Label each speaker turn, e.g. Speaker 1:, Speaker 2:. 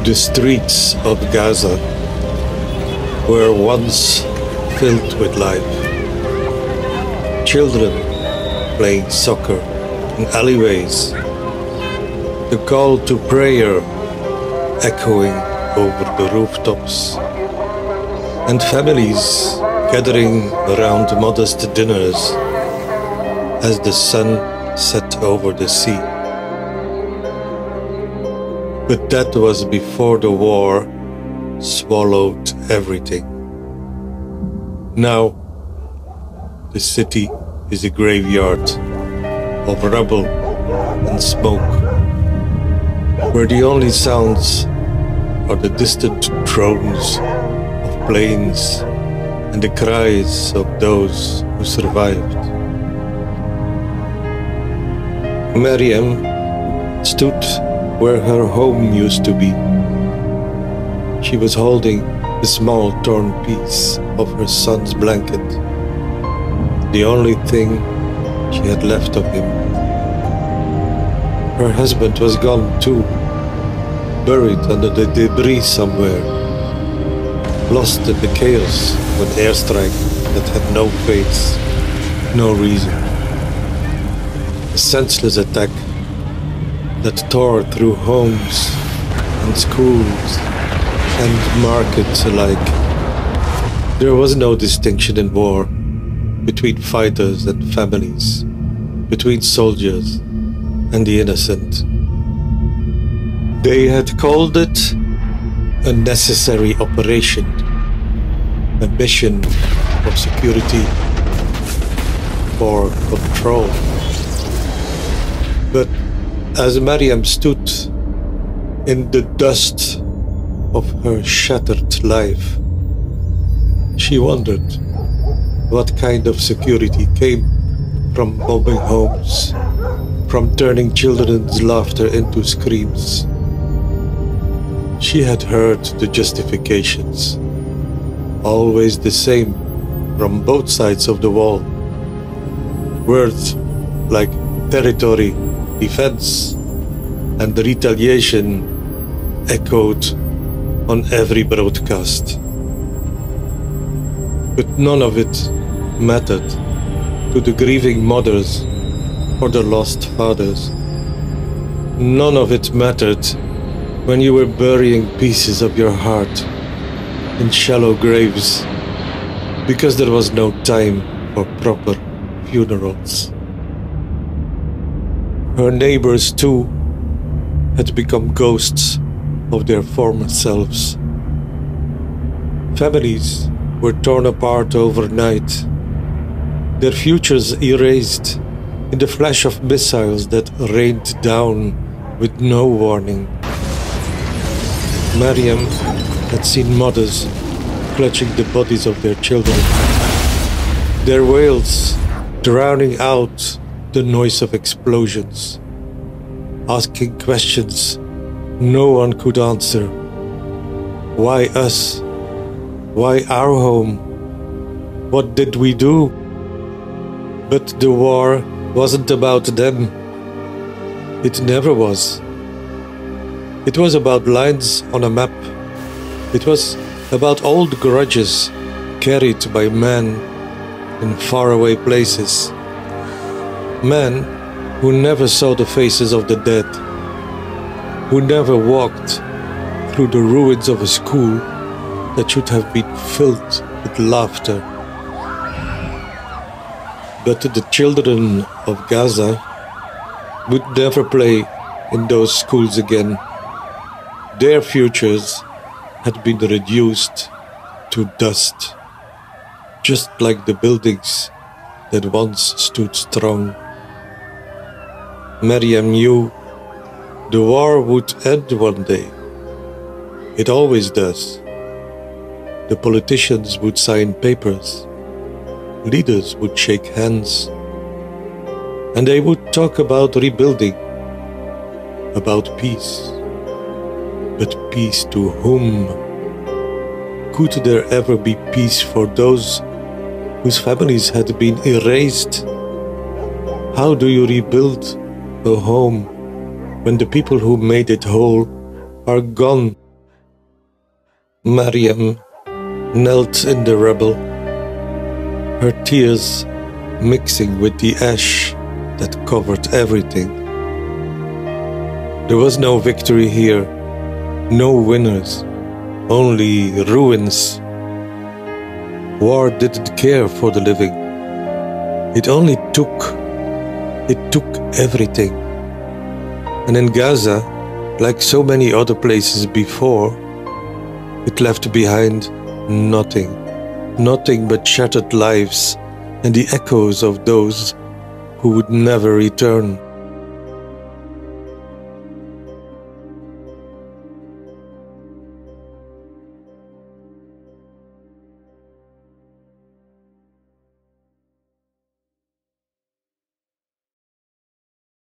Speaker 1: The streets of Gaza were once filled with life. Children playing soccer in alleyways, the call to prayer echoing over the rooftops, and families gathering around modest dinners as the sun set over the sea. But that was before the war swallowed everything. Now, the city is a graveyard of rubble and smoke, where the only sounds are the distant drones of planes and the cries of those who survived. Maryam stood where her home used to be. She was holding a small torn piece of her son's blanket, the only thing she had left of him. Her husband was gone too, buried under the debris somewhere, lost in the chaos of an airstrike that had no face, no reason. A senseless attack that tore through homes and schools and markets alike. There was no distinction in war between fighters and families, between soldiers and the innocent. They had called it a necessary operation, a mission of security or control. But as Maryam stood in the dust of her shattered life, she wondered what kind of security came from bombing homes, from turning children's laughter into screams. She had heard the justifications, always the same from both sides of the wall. Words like territory, defense, and retaliation echoed on every broadcast. But none of it mattered to the grieving mothers or the lost fathers. None of it mattered when you were burying pieces of your heart in shallow graves because there was no time for proper funerals. Her neighbors too had become ghosts of their former selves. Families were torn apart overnight, their futures erased in the flash of missiles that rained down with no warning. Maryam had seen mothers clutching the bodies of their children, their wails drowning out the noise of explosions, asking questions no one could answer. Why us? Why our home? What did we do? But the war wasn't about them. It never was. It was about lines on a map. It was about old grudges carried by men in faraway places. Men who never saw the faces of the dead, who never walked through the ruins of a school that should have been filled with laughter. But the children of Gaza would never play in those schools again. Their futures had been reduced to dust, just like the buildings that once stood strong. Maryam knew the war would end one day. It always does. The politicians would sign papers, leaders would shake hands, and they would talk about rebuilding, about peace. But peace to whom? Could there ever be peace for those whose families had been erased. How do you rebuild a home when the people who made it whole are gone? Mariam knelt in the rubble, her tears mixing with the ash that covered everything. There was no victory here, no winners, only ruins. War didn't care for the living. It only took everything. And in Gaza, like so many other places before, it left behind nothing. Nothing but shattered lives and the echoes of those who would never return.